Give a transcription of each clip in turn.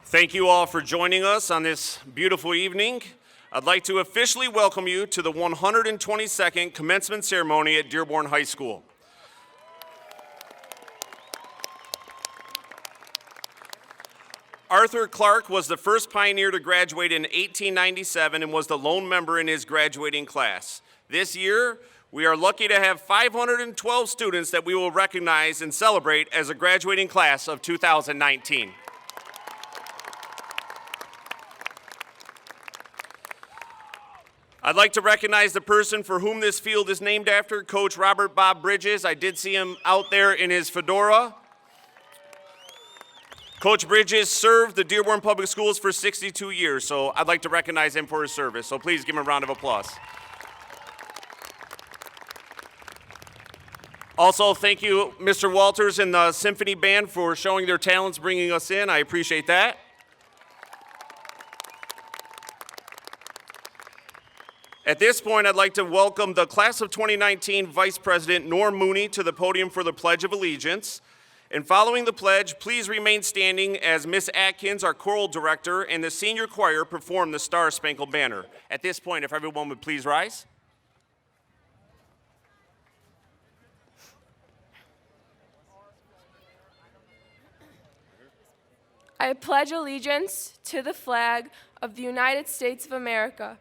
Thank you all for joining us on this beautiful evening. I'd like to officially welcome you to the 122nd Commencement Ceremony at Dearborn High School. Arthur Clark was the first pioneer to graduate in 1897 and was the lone member in his graduating class. This year, we are lucky to have 512 students that we will recognize and celebrate as a graduating class of 2019. I'd like to recognize the person for whom this field is named after, Coach Robert Bob Bridges. I did see him out there in his fedora. Coach Bridges served the Dearborn Public Schools for 62 years, so I'd like to recognize him for his service. So please give him a round of applause. Also, thank you, Mr. Walters and the Symphony Band, for showing their talents, bringing us in. I appreciate that. At this point, I'd like to welcome the Class of 2019 Vice President Noor Moughni to the podium for the Pledge of Allegiance. And following the pledge, please remain standing as Miss Atkins, our choral director, and the senior choir perform the Star Spangled Banner. At this point, if everyone would please rise. I pledge allegiance to the flag of the United States of America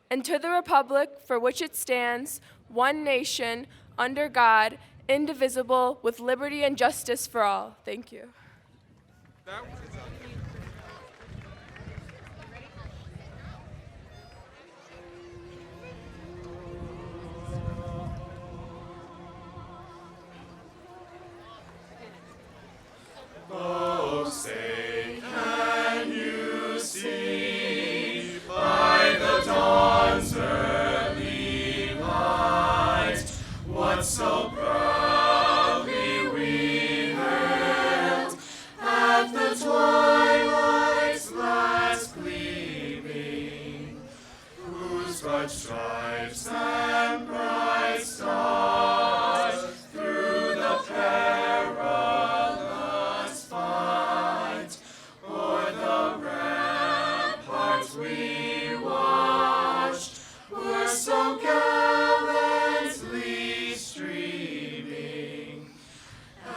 and to the republic for which it stands, one nation, under God, indivisible, with liberty and justice for all. Thank you. Oh, say, can you see by the dawn's early light what so proudly we hailed at the twilight's last gleaming, whose bright stripes and bright stars through the perilous fight o'er the ramparts we watched were so gallantly streaming,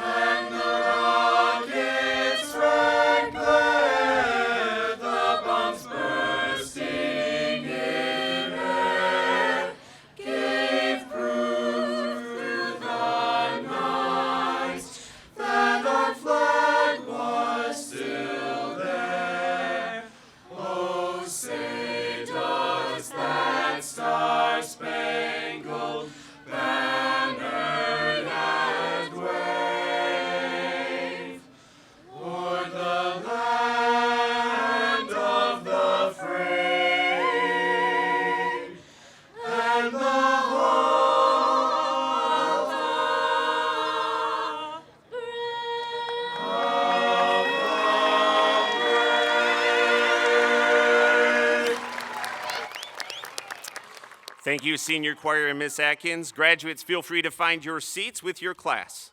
and the rocket's red glare, the bombs bursting in air, gave proof through the night that our flag was still there. Oh, say, does that star-spangled banner yet wave o'er the land of the free and the home of the brave? Thank you, senior choir and Miss Atkins. Graduates, feel free to find your seats with your class.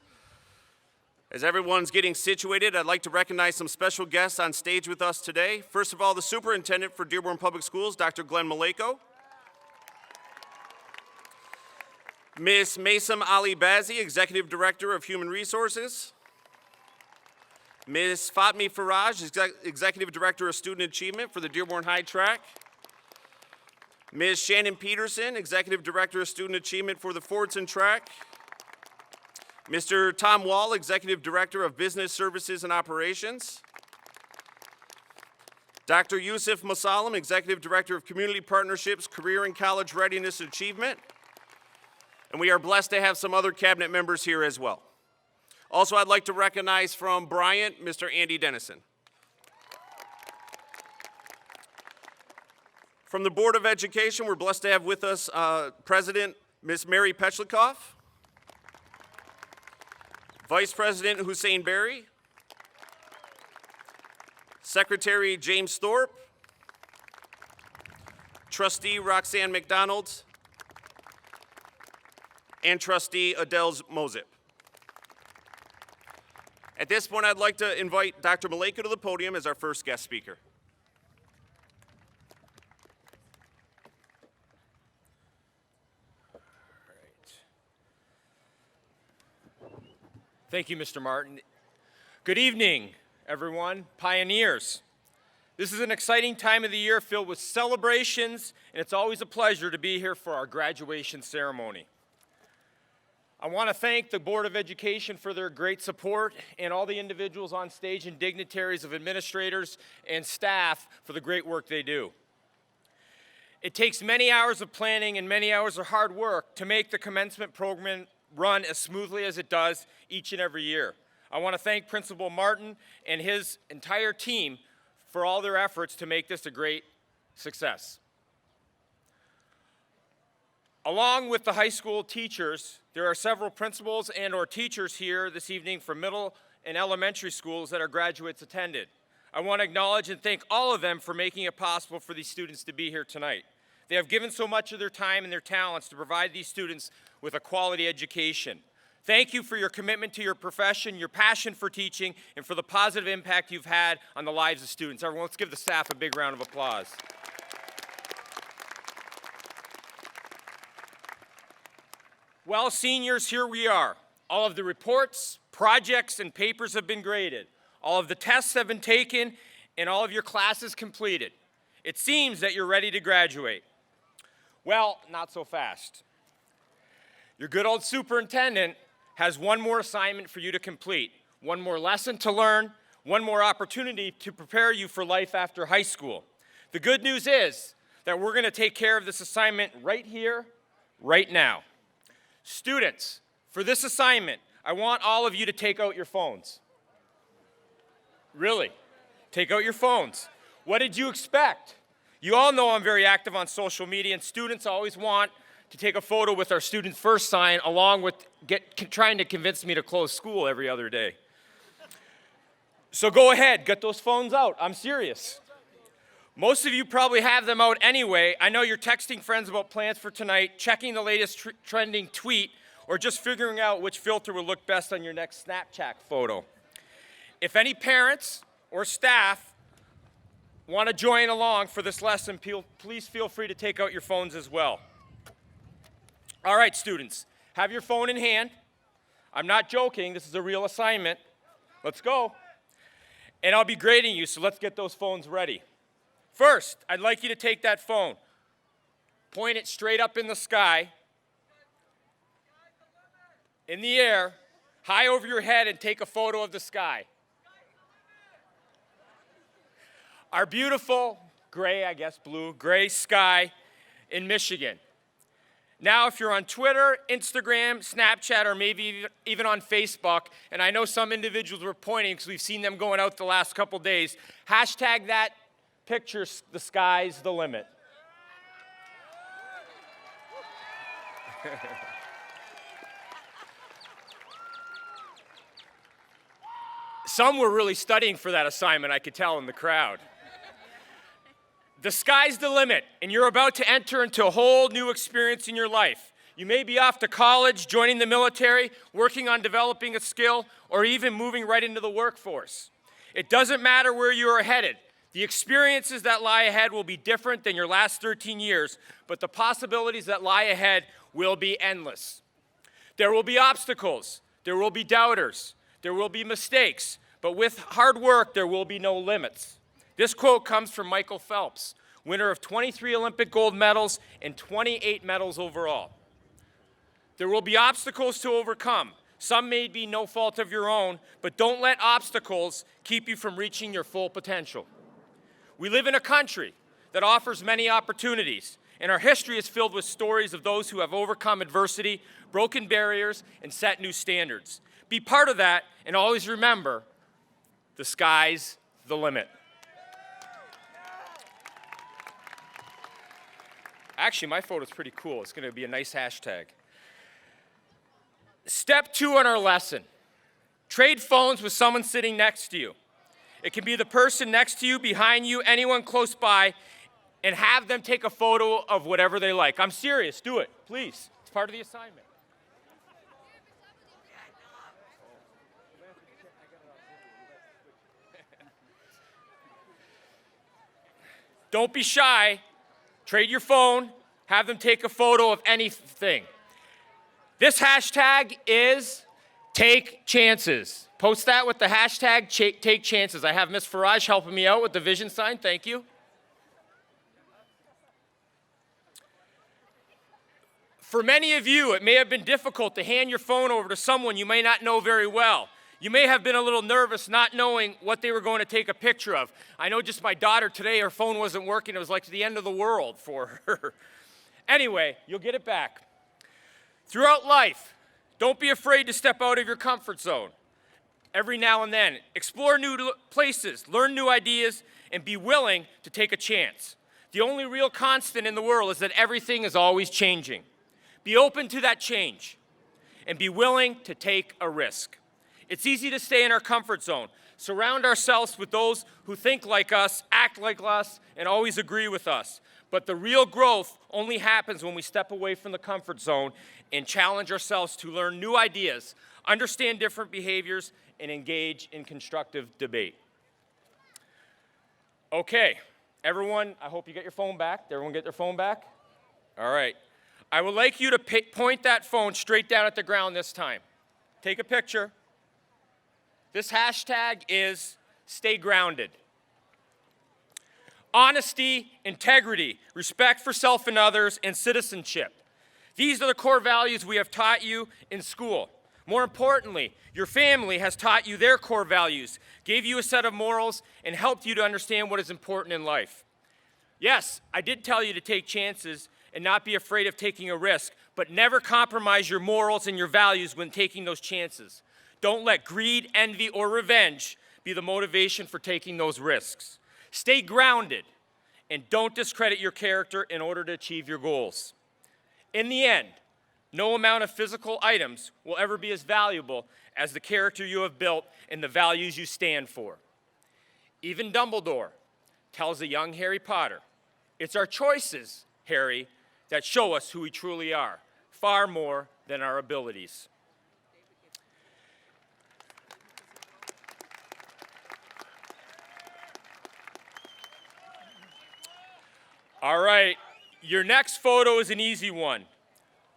As everyone's getting situated, I'd like to recognize some special guests on stage with us today. First of all, the Superintendent for Dearborn Public Schools, Dr. Glenn Maleyko. Ms. Maysam Ali Bazzi, Executive Director of Human Resources. Ms. Fatmi Faraj, Executive Director of Student Achievement for the Dearborn High Track. Ms. Shannon Peterson, Executive Director of Student Achievement for the Fordson Track. Mr. Tom Wall, Executive Director of Business Services and Operations. Dr. Yusuf Masalam, Executive Director of Community Partnerships, Career and College Readiness and Achievement. And we are blessed to have some other cabinet members here as well. Also, I'd like to recognize from Bryant, Mr. Andy Dennison. From the Board of Education, we're blessed to have with us President Ms. Mary Pechlikoff, Vice President Hussein Berry, Secretary James Thorpe, Trustee Roxanne McDonald, and Trustee Adele Mozip. At this point, I'd like to invite Dr. Maleyko to the podium as our first guest speaker. Thank you, Mr. Martin. Good evening, everyone, pioneers. This is an exciting time of the year filled with celebrations, and it's always a pleasure to be here for our graduation ceremony. I want to thank the Board of Education for their great support and all the individuals on stage and dignitaries of administrators and staff for the great work they do. It takes many hours of planning and many hours of hard work to make the commencement program run as smoothly as it does each and every year. I want to thank Principal Martin and his entire team for all their efforts to make this a great success. Along with the high school teachers, there are several principals and/or teachers here this evening from middle and elementary schools that our graduates attended. I want to acknowledge and thank all of them for making it possible for these students to be here tonight. They have given so much of their time and their talents to provide these students with a quality education. Thank you for your commitment to your profession, your passion for teaching, and for the positive impact you've had on the lives of students. Everyone, let's give the staff a big round of applause. Well, seniors, here we are. All of the reports, projects, and papers have been graded. All of the tests have been taken, and all of your classes completed. It seems that you're ready to graduate. Well, not so fast. Your good old superintendent has one more assignment for you to complete, one more lesson to learn, one more opportunity to prepare you for life after high school. The good news is that we're going to take care of this assignment right here, right now. Students, for this assignment, I want all of you to take out your phones. Really, take out your phones. What did you expect? You all know I'm very active on social media, and students always want to take a photo with our Students First sign along with trying to convince me to close school every other day. So go ahead, get those phones out. I'm serious. Most of you probably have them out anyway. I know you're texting friends about plans for tonight, checking the latest trending tweet, or just figuring out which filter will look best on your next Snapchat photo. If any parents or staff want to join along for this lesson, please feel free to take out your phones as well. All right, students, have your phone in hand. I'm not joking, this is a real assignment. Let's go. And I'll be grading you, so let's get those phones ready. First, I'd like you to take that phone, point it straight up in the sky, in the air, high over your head, and take a photo of the sky. Our beautiful gray, I guess blue, gray sky in Michigan. Now, if you're on Twitter, Instagram, Snapchat, or maybe even on Facebook, and I know some individuals were pointing because we've seen them going out the last couple days, hashtag that picture, the sky's the limit. Some were really studying for that assignment, I could tell in the crowd. The sky's the limit, and you're about to enter into a whole new experience in your life. You may be off to college, joining the military, working on developing a skill, or even moving right into the workforce. It doesn't matter where you are headed. The experiences that lie ahead will be different than your last 13 years, but the possibilities that lie ahead will be endless. There will be obstacles, there will be doubters, there will be mistakes, but with hard work, there will be no limits. This quote comes from Michael Phelps, winner of 23 Olympic gold medals and 28 medals overall. There will be obstacles to overcome. Some may be no fault of your own, but don't let obstacles keep you from reaching your full potential. We live in a country that offers many opportunities, and our history is filled with stories of those who have overcome adversity, broken barriers, and set new standards. Be part of that, and always remember, the sky's the limit. Actually, my photo's pretty cool. It's going to be a nice hashtag. Step 2 on our lesson. Trade phones with someone sitting next to you. It can be the person next to you, behind you, anyone close by, and have them take a photo of whatever they like. I'm serious. Do it, please. It's part of the assignment. Don't be shy. Trade your phone. Have them take a photo of anything. This hashtag is Take Chances. Post that with the hashtag Take Chances. I have Miss Faraj helping me out with the vision sign. Thank you. For many of you, it may have been difficult to hand your phone over to someone you may not know very well. You may have been a little nervous not knowing what they were going to take a picture of. I know just my daughter today, her phone wasn't working. It was like the end of the world for her. Anyway, you'll get it back. Throughout life, don't be afraid to step out of your comfort zone. Every now and then, explore new places, learn new ideas, and be willing to take a chance. The only real constant in the world is that everything is always changing. Be open to that change and be willing to take a risk. It's easy to stay in our comfort zone. Surround ourselves with those who think like us, act like us, and always agree with us. But the real growth only happens when we step away from the comfort zone and challenge ourselves to learn new ideas, understand different behaviors, and engage in constructive debate. Okay, everyone, I hope you get your phone back. Did everyone get their phone back? All right. I would like you to point that phone straight down at the ground this time. Take a picture. This hashtag is Stay Grounded. Honesty, integrity, respect for self and others, and citizenship. These are the core values we have taught you in school. More importantly, your family has taught you their core values, gave you a set of morals, and helped you to understand what is important in life. Yes, I did tell you to take chances and not be afraid of taking a risk, but never compromise your morals and your values when taking those chances. Don't let greed, envy, or revenge be the motivation for taking those risks. Stay grounded and don't discredit your character in order to achieve your goals. In the end, no amount of physical items will ever be as valuable as the character you have built and the values you stand for. Even Dumbledore tells a young Harry Potter, "It's our choices, Harry, that show us who we truly are, far more than our abilities." All right, your next photo is an easy one.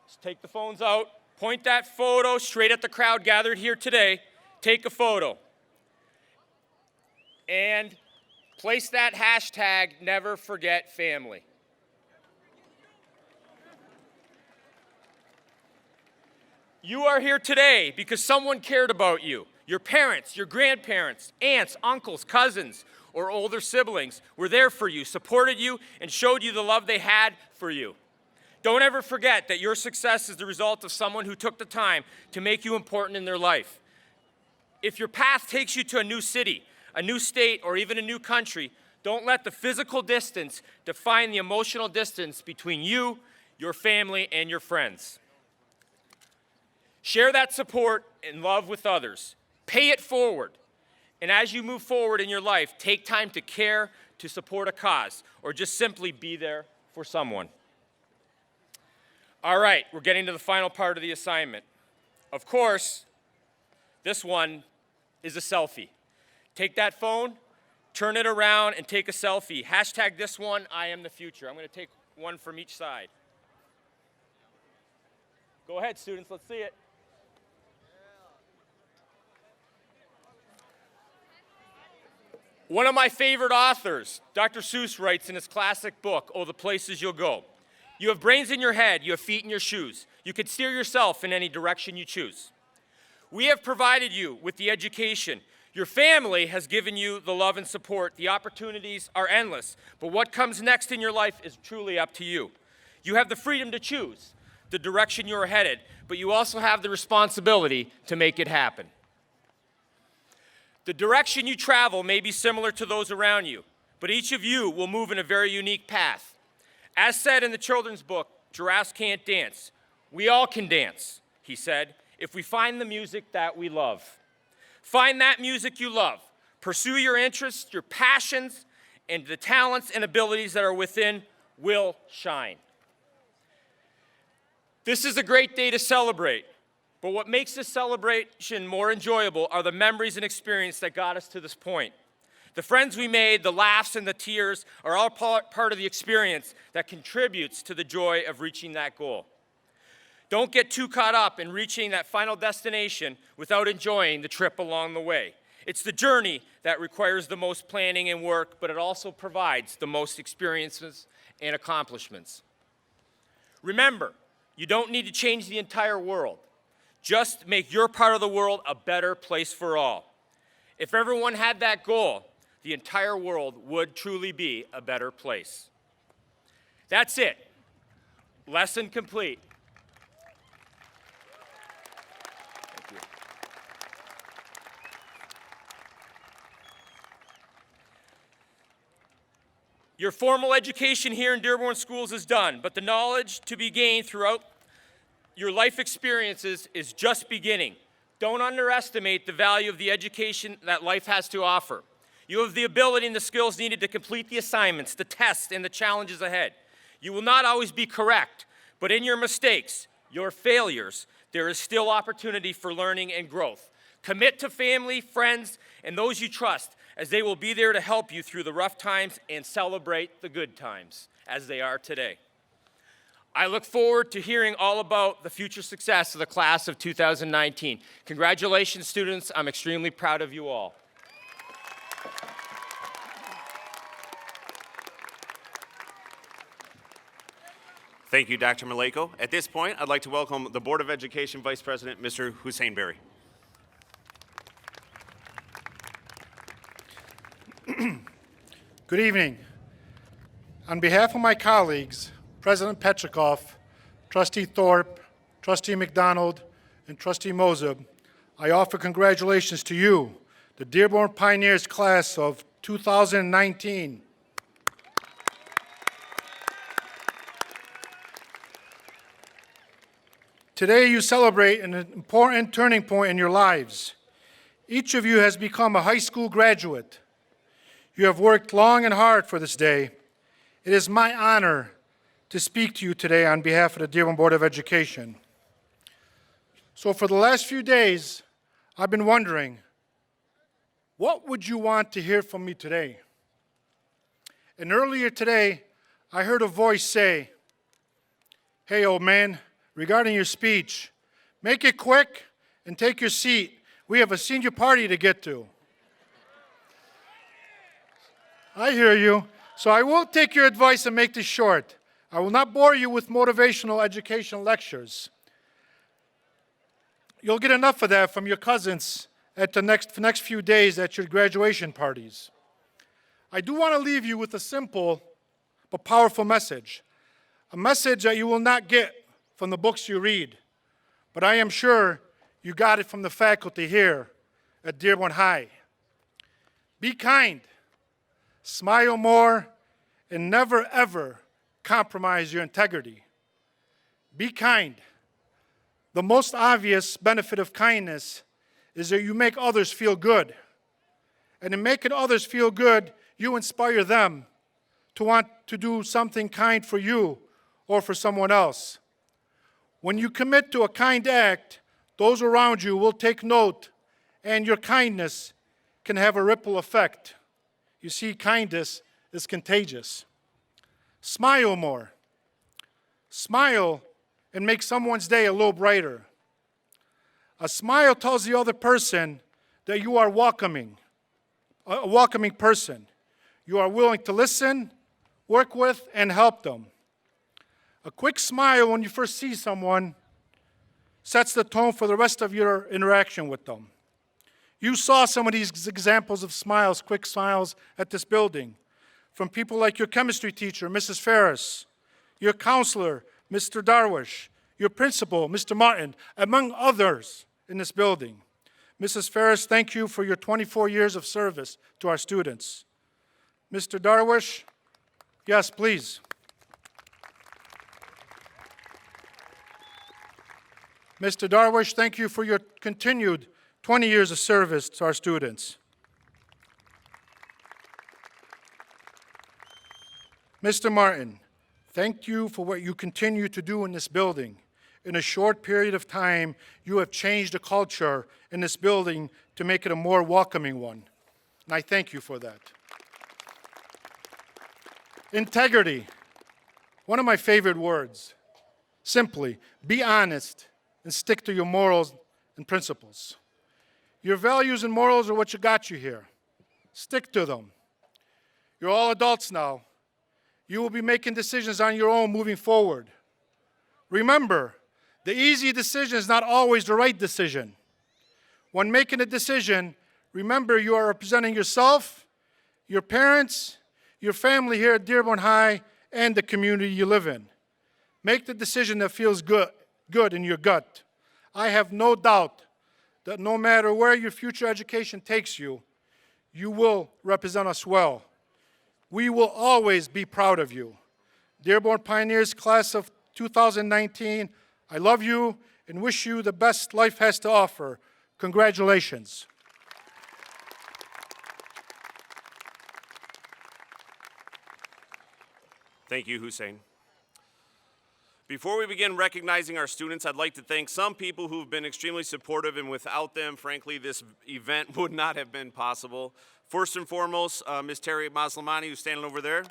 Just take the phones out, point that photo straight at the crowd gathered here today, take a photo, and place that hashtag Never Forget Family. You are here today because someone cared about you. Your parents, your grandparents, aunts, uncles, cousins, or older siblings were there for you, supported you, and showed you the love they had for you. Don't ever forget that your success is the result of someone who took the time to make you important in their life. If your path takes you to a new city, a new state, or even a new country, don't let the physical distance define the emotional distance between you, your family, and your friends. Share that support and love with others. Pay it forward. And as you move forward in your life, take time to care, to support a cause, or just simply be there for someone. All right, we're getting to the final part of the assignment. Of course, this one is a selfie. Take that phone, turn it around, and take a selfie. Hashtag this one, I am the future. I'm going to take one from each side. Go ahead, students, let's see it. One of my favorite authors, Dr. Seuss, writes in his classic book, Oh, the Places You'll Go. You have brains in your head, you have feet in your shoes. You can steer yourself in any direction you choose. We have provided you with the education. Your family has given you the love and support. The opportunities are endless, but what comes next in your life is truly up to you. You have the freedom to choose the direction you're headed, but you also have the responsibility to make it happen. The direction you travel may be similar to those around you, but each of you will move in a very unique path. As said in the children's book, Giraffes Can't Dance, we all can dance, he said, if we find the music that we love. Find that music you love. Pursue your interests, your passions, and the talents and abilities that are within will shine. This is a great day to celebrate. But what makes this celebration more enjoyable are the memories and experience that got us to this point. The friends we made, the laughs and the tears are all part of the experience that contributes to the joy of reaching that goal. Don't get too caught up in reaching that final destination without enjoying the trip along the way. It's the journey that requires the most planning and work, but it also provides the most experiences and accomplishments. Remember, you don't need to change the entire world. Just make your part of the world a better place for all. If everyone had that goal, the entire world would truly be a better place. That's it. Lesson complete. Thank you. Your formal education here in Dearborn schools is done, but the knowledge to be gained throughout your life experiences is just beginning. Don't underestimate the value of the education that life has to offer. You have the ability and the skills needed to complete the assignments, the tests, and the challenges ahead. You will not always be correct, but in your mistakes, your failures, there is still opportunity for learning and growth. Commit to family, friends, and those you trust, as they will be there to help you through the rough times and celebrate the good times, as they are today. I look forward to hearing all about the future success of the class of 2019. Congratulations, students. I'm extremely proud of you all. Thank you, Dr. Maleyko. At this point, I'd like to welcome the Board of Education Vice President, Mr. Hussein. Good evening. On behalf of my colleagues, President Petrikoff, Trustee Thorpe, Trustee McDonald, and Trustee Moseb, I offer congratulations to you, the Dearborn Pioneers class of 2019. Today you celebrate an important turning point in your lives. Each of you has become a high school graduate. You have worked long and hard for this day. It is my honor to speak to you today on behalf of the Dearborn Board of Education. So for the last few days, I've been wondering, what would you want to hear from me today? And earlier today, I heard a voice say, "Hey, old man, regarding your speech, make it quick and take your seat. We have a senior party to get to." I hear you. So I will take your advice and make this short. I will not bore you with motivational education lectures. You'll get enough of that from your cousins at the next few days at your graduation parties. I do want to leave you with a simple but powerful message. A message that you will not get from the books you read, but I am sure you got it from the faculty here at Dearborn High. Be kind, smile more, and never ever compromise your integrity. Be kind. The most obvious benefit of kindness is that you make others feel good. And in making others feel good, you inspire them to want to do something kind for you or for someone else. When you commit to a kind act, those around you will take note, and your kindness can have a ripple effect. You see, kindness is contagious. Smile more. Smile and make someone's day a little brighter. A smile tells the other person that you are welcoming, a welcoming person. You are willing to listen, work with, and help them. A quick smile when you first see someone sets the tone for the rest of your interaction with them. You saw some of these examples of smiles, quick smiles at this building, from people like your chemistry teacher, Mrs. Ferris, your counselor, Mr. Darwish, your principal, Mr. Martin, among others in this building. Mrs. Ferris, thank you for your 24 years of service to our students. Mr. Darwish, yes, please. Mr. Darwish, thank you for your continued 20 years of service to our students. Mr. Martin, thank you for what you continue to do in this building. In a short period of time, you have changed the culture in this building to make it a more welcoming one. and I thank you for that. Integrity, one of my favorite words. Simply, be honest and stick to your morals and principles. Your values and morals are what got you here. Stick to them. You're all adults now. You will be making decisions on your own moving forward. Remember, the easy decision is not always the right decision. When making a decision, remember you are representing yourself, your parents, your family here at Dearborn High, and the community you live in. Make the decision that feels good in your gut. I have no doubt that no matter where your future education takes you, you will represent us well. We will always be proud of you. Dearborn Pioneers Class of 2019, I love you and wish you the best life has to offer. Congratulations. Thank you, Hussein. Before we begin recognizing our students, I'd like to thank some people who've been extremely supportive, and without them, frankly, this event would not have been possible. First and foremost, Ms. Terry Maslamani, who's standing over there.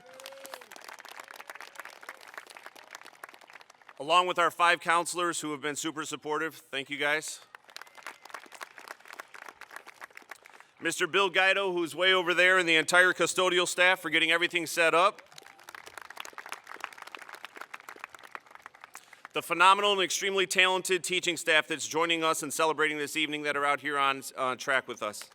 Along with our 5 counselors who have been super supportive. Thank you, guys. Mr. Bill Guido, who's way over there, and the entire custodial staff for getting everything set up. The phenomenal and extremely talented teaching staff that's joining us and celebrating this evening that are out here on track with us.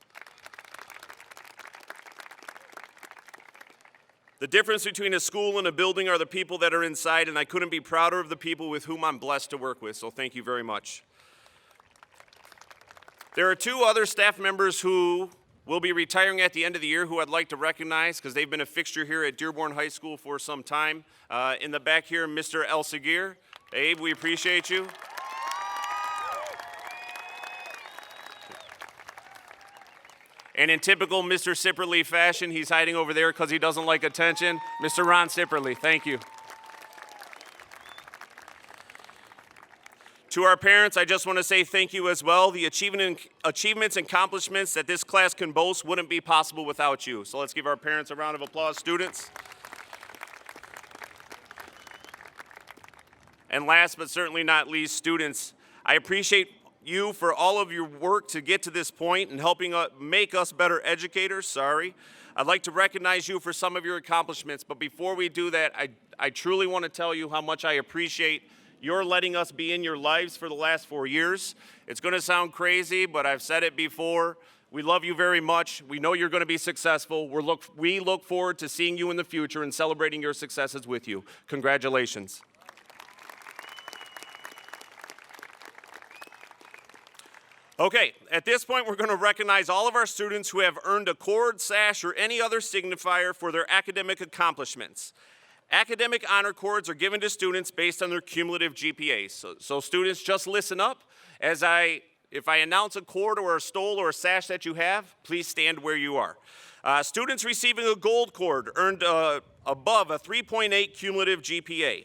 The difference between a school and a building are the people that are inside, and I couldn't be prouder of the people with whom I'm blessed to work with, so thank you very much. There are 2 other staff members who will be retiring at the end of the year who I'd like to recognize because they've been a fixture here at Dearborn High School for some time. In the back here, Mr. Alzergani. Abe, we appreciate you. And in typical Mr. Sipperly fashion, he's hiding over there because he doesn't like attention. Mr. Ron Sipperly, thank you. To our parents, I just want to say thank you as well. The achievements and accomplishments that this class can boast wouldn't be possible without you. So let's give our parents a round of applause, students. And last but certainly not least, students, I appreciate you for all of your work to get to this point and helping make us better educators. I'd like to recognize you for some of your accomplishments, but before we do that, I truly want to tell you how much I appreciate your letting us be in your lives for the last 4 years. It's going to sound crazy, but I've said it before. We love you very much. We know you're going to be successful. We look forward to seeing you in the future and celebrating your successes with you. Congratulations. Okay, at this point, we're going to recognize all of our students who have earned a cord, sash, or any other signifier for their academic accomplishments. Academic honor cords are given to students based on their cumulative GPAs. So students, just listen up. If I announce a cord or a stole or a sash that you have, please stand where you are. Students receiving a gold cord earned above a 3.8 cumulative GPA.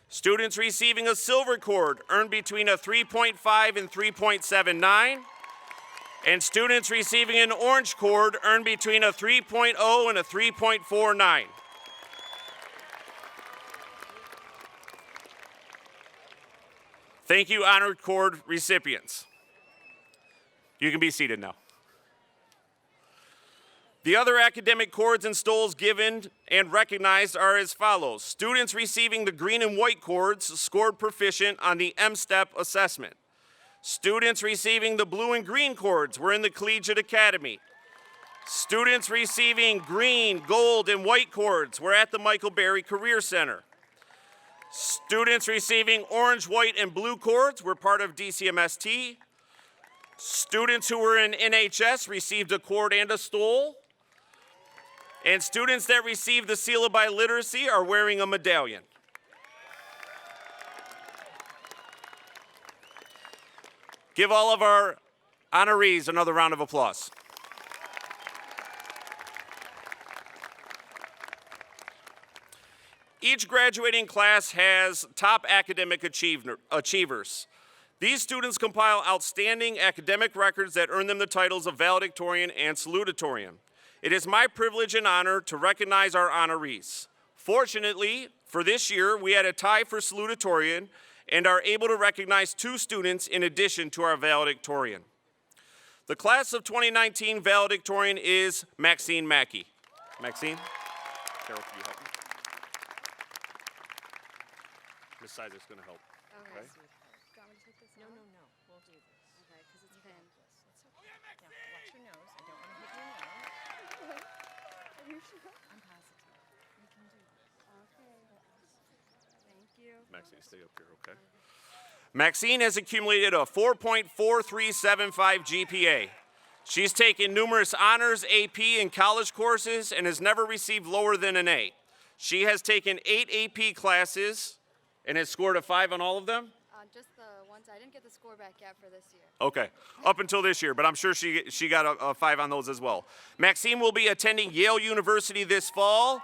Students receiving a silver cord earned between a 3.5 and 3.79. And students receiving an orange cord earned between a 3.0 and a 3.49. Thank you, honored cord recipients. You can be seated now. The other academic cords and stoles given and recognized are as follows. Students receiving the green and white cords scored proficient on the M-STEP assessment. Students receiving the blue and green cords were in the Collegiate Academy. Students receiving green, gold, and white cords were at the Michael Berry Career Center. Students receiving orange, white, and blue cords were part of DCMST. Students who were in NHS received a cord and a stole. And students that received the seal of biliteracy are wearing a medallion. Give all of our honorees another round of applause. Each graduating class has top academic achievers. These students compile outstanding academic records that earn them the titles of Valedictorian and Salutatorian. It is my privilege and honor to recognize our honorees. Fortunately, for this year, we had a tie for Salutatorian and are able to recognize 2 students in addition to our Valedictorian. The class of 2019 Valedictorian is Maxine Mackie. Maxine? Carol, can you help me? Miss Sizer's going to help. Okay. Okay. Do you want me to take this No, off? no, no. We'll do this. Okay, because it's pinned. Now, watch your nose. I don't want to hit your nose. Are you sure? I'm positive. You can do this. Okay. Thank you. Maxine, stay up here, okay? Maxine has accumulated a 4.4375 GPA. She's taken numerous honors, AP, and college courses and has never received lower than an A. She has taken 8 AP classes and has scored a 5 on all of them? Just the ones. I didn't get the score back yet for this year. Okay, up until this year, but I'm sure she got a 5 on those as well. Maxine will be attending Yale University this fall,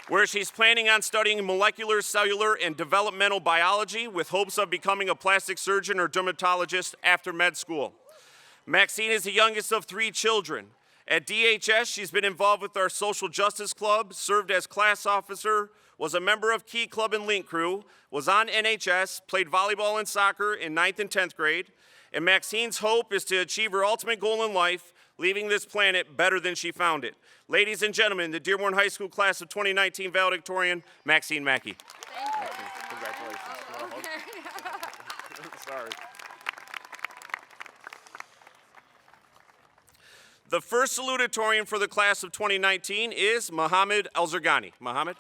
where she's planning on studying molecular, cellular, and developmental biology with hopes of becoming a plastic surgeon or dermatologist after med school. Maxine is the youngest of 3 children. At DHS, she's been involved with our social justice club, served as class officer, was a member of Key Club and Link Crew, was on NHS, played volleyball and soccer in 9th and 10th grade, and Maxine's hope is to achieve her ultimate goal in life, leaving this planet better than she found it. Ladies and gentlemen, the Dearborn High School class of 2019 Valedictorian, Maxine Mackie. Thank you. Maxine, congratulations. Oh, okay. Sorry. The first salutatorian for the class of 2019 is Mohammed Alzergani. Mohammed?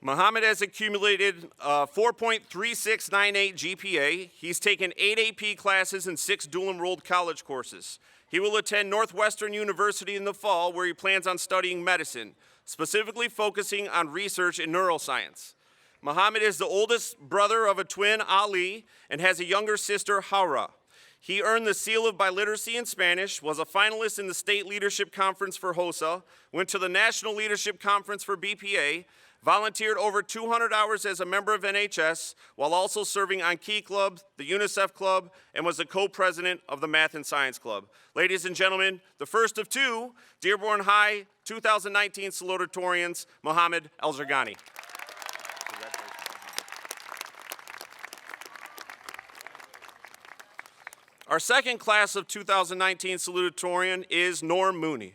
Mohammed has accumulated 4.3698 GPA. He's taken 8 AP classes and 6 dual-enrolled college courses. He will attend Northwestern University in the fall, where he plans on studying medicine, specifically focusing on research in neuroscience. Mohammed is the oldest brother of a twin, Ali, and has a younger sister, Hawra. He earned the Seal of Biliteracy in Spanish, was a finalist in the State Leadership Conference for HOSA, went to the National Leadership Conference for BPA, volunteered over 200 hours as a member of NHS, while also serving on Key Club, the UNICEF Club, and was the co-president of the Math and Science Club. Ladies and gentlemen, the first of 2 Dearborn High 2019 salutatorians, Mohammed Alzergani. Our second class of 2019 salutatorian is Noor Moughni.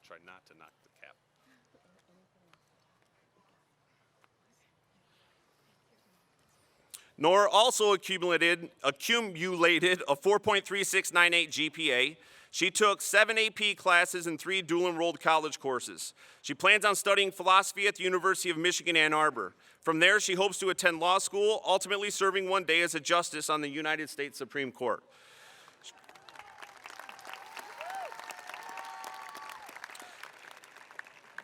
Try not to knock the cap. Noor also accumulated a 4.3698 GPA. She took 7 AP classes and 3 dual-enrolled college courses. She plans on studying philosophy at the University of Michigan, Ann Arbor. From there, she hopes to attend law school, ultimately serving one day as a justice on the United States Supreme Court.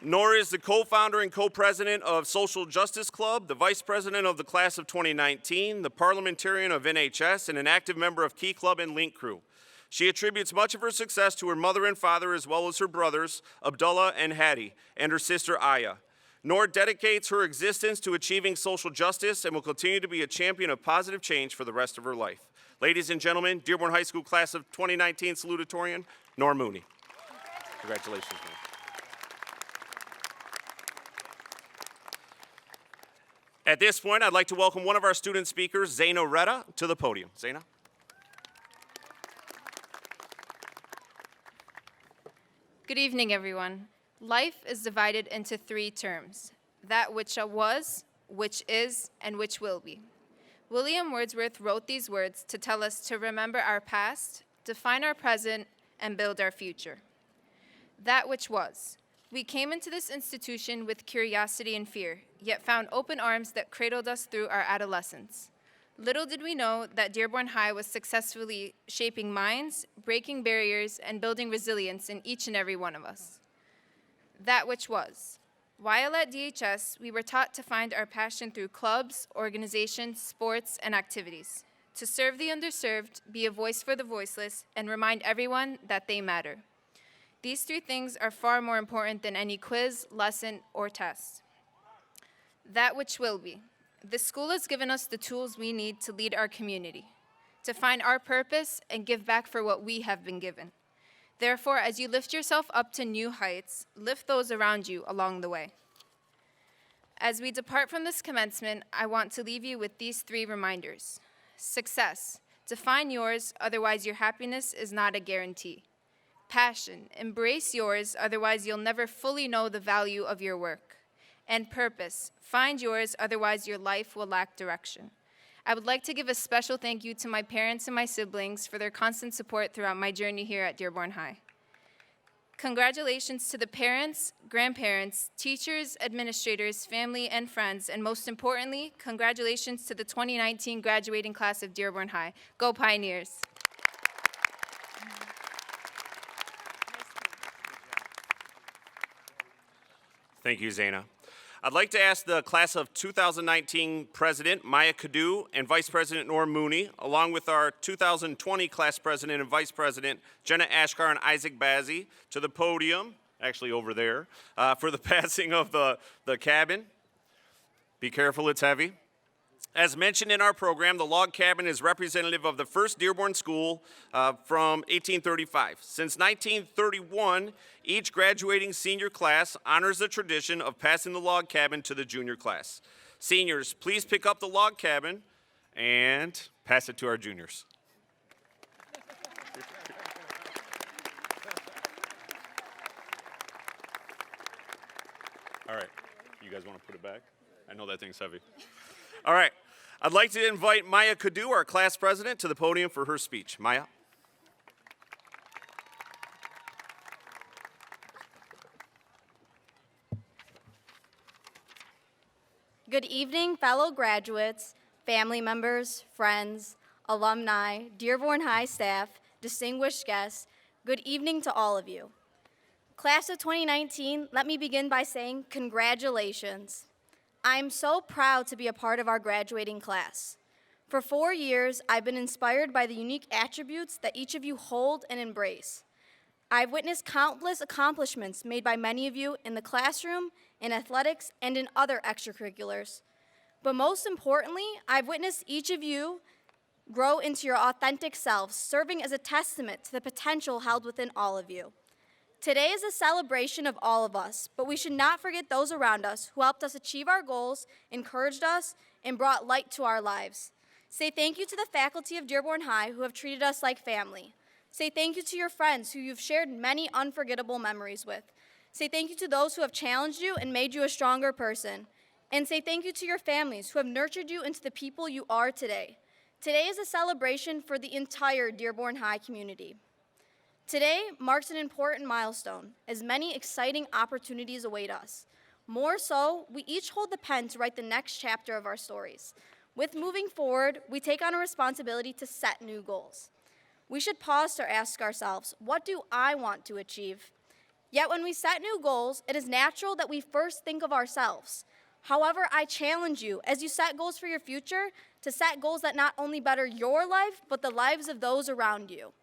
Noor is the co-founder and co-president of Social Justice Club, the vice president of the class of 2019, the parliamentarian of NHS, and an active member of Key Club and Link Crew. She attributes much of her success to her mother and father, as well as her brothers, Abdullah and Hadi, and her sister Aya. Noor dedicates her existence to achieving social justice and will continue to be a champion of positive change for the rest of her life. Ladies and gentlemen, Dearborn High School class of 2019 salutatorian, Noor Moughni. Congratulations, Noor. At this point, I'd like to welcome one of our student speakers, Zeina Reda, to the podium. Zeina. Good evening, everyone. Life is divided into 3 terms: that which was, which is, and which will be. William Wordsworth wrote these words to tell us to remember our past, define our present, and build our future. That which was. We came into this institution with curiosity and fear, yet found open arms that cradled us through our adolescence. Little did we know that Dearborn High was successfully shaping minds, breaking barriers, and building resilience in each and every one of us. That which was. While at DHS, we were taught to find our passion through clubs, organizations, sports, and activities, to serve the underserved, be a voice for the voiceless, and remind everyone that they matter. These three things are far more important than any quiz, lesson, or test. That which will be. The school has given us the tools we need to lead our community, to find our purpose and give back for what we have been given. Therefore, as you lift yourself up to new heights, lift those around you along the way. As we depart from this commencement, I want to leave you with these three reminders. Success. Define yours, otherwise your happiness is not a guarantee. Passion. Embrace yours, otherwise you'll never fully know the value of your work. And purpose. Find yours, otherwise your life will lack direction. I would like to give a special thank you to my parents and my siblings for their constant support throughout my journey here at Dearborn High. Congratulations to the parents, grandparents, teachers, administrators, family, and friends, and most importantly, congratulations to the 2019 graduating class of Dearborn High. Go Pioneers! Thank you, Zeina. I'd like to ask the class of 2019 President Maya Kadouh and Vice President Noor Moughni, along with our 2020 class President and Vice President Jenna Ashkar and Isaac Bazzi, to the podium, actually over there, for the passing of the cabin. Be careful, it's heavy. As mentioned in our program, the log cabin is representative of the first Dearborn school from 1835. Since 1931, each graduating senior class honors the tradition of passing the log cabin to the junior class. Seniors, please pick up the log cabin and pass it to our juniors. All right, you guys want to put it back? I know that thing's heavy. All right, I'd like to invite Maya Kadouh, our class president, to the podium for her speech. Maya. Good evening, fellow graduates, family members, friends, alumni, Dearborn High staff, distinguished guests. Good evening to all of you. Class of 2019, let me begin by saying congratulations. I am so proud to be a part of our graduating class. For 4 years, I've been inspired by the unique attributes that each of you hold and embrace. I've witnessed countless accomplishments made by many of you in the classroom, in athletics, and in other extracurriculars. But most importantly, I've witnessed each of you grow into your authentic selves, serving as a testament to the potential held within all of you. Today is a celebration of all of us, but we should not forget those around us who helped us achieve our goals, encouraged us, and brought light to our lives. Say thank you to the faculty of Dearborn High who have treated us like family. Say thank you to your friends who you've shared many unforgettable memories with. Say thank you to those who have challenged you and made you a stronger person. And say thank you to your families who have nurtured you into the people you are today. Today is a celebration for the entire Dearborn High community. Today marks an important milestone, as many exciting opportunities await us. More so, we each hold the pen to write the next chapter of our stories. With moving forward, we take on a responsibility to set new goals. We should pause to ask ourselves, what do I want to achieve? Yet when we set new goals, it is natural that we first think of ourselves. However, I challenge you, as you set goals for your future, to set goals that not only better your life, but the lives of those around you.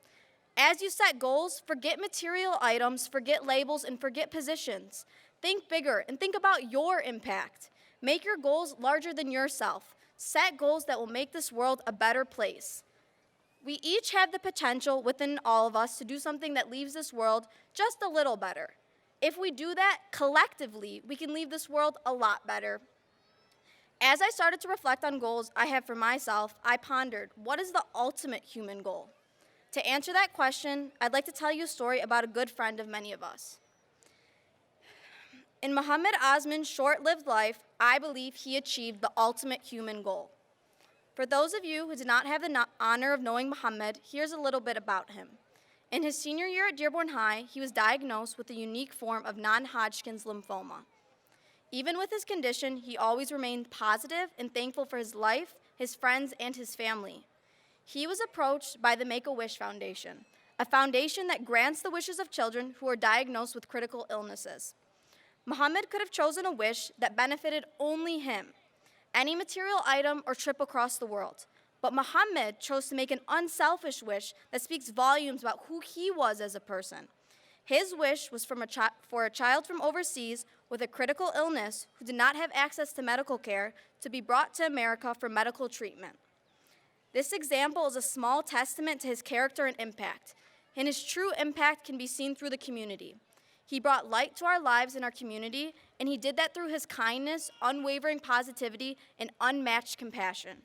As you set goals, forget material items, forget labels, and forget positions. Think bigger and think about your impact. Make your goals larger than yourself. Set goals that will make this world a better place. We each have the potential within all of us to do something that leaves this world just a little better. If we do that collectively, we can leave this world a lot better. As I started to reflect on goals I have for myself, I pondered, what is the ultimate human goal? To answer that question, I'd like to tell you a story about a good friend of many of us. In Mohammed Osman's short-lived life, I believe he achieved the ultimate human goal. For those of you who did not have the honor of knowing Mohammed, here's a little bit about him. In his senior year at Dearborn High, he was diagnosed with a unique form of non-Hodgkin's lymphoma. Even with his condition, he always remained positive and thankful for his life, his friends, and his family. He was approached by the Make-A-Wish Foundation, a foundation that grants the wishes of children who are diagnosed with critical illnesses. Mohammed could have chosen a wish that benefited only him, any material item or trip across the world. But Mohammed chose to make an unselfish wish that speaks volumes about who he was as a person. His wish was for a child from overseas with a critical illness who did not have access to medical care to be brought to America for medical treatment. This example is a small testament to his character and impact, and his true impact can be seen through the community. He brought light to our lives in our community, and he did that through his kindness, unwavering positivity, and unmatched compassion.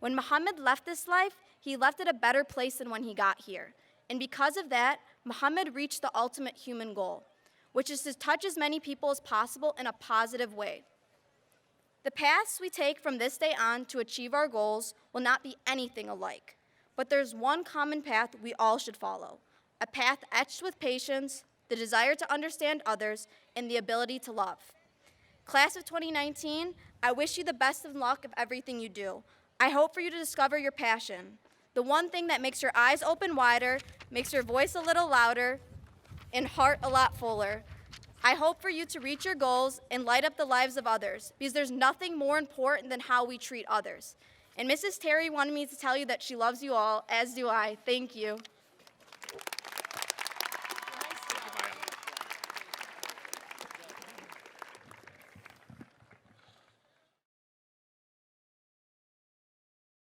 When Mohammed left this life, he left it a better place than when he got here. And because of that, Mohammed reached the ultimate human goal, which is to touch as many people as possible in a positive way. The paths we take from this day on to achieve our goals will not be anything alike, but there's one common path we all should follow, a path etched with patience, the desire to understand others, and the ability to love. Class of 2019, I wish you the best of luck of everything you do. I hope for you to discover your passion, the one thing that makes your eyes open wider, makes your voice a little louder, and heart a lot fuller. I hope for you to reach your goals and light up the lives of others, because there's nothing more important than how we treat others. And Mrs. Terry wanted me to tell you that she loves you all, as do I. Thank you.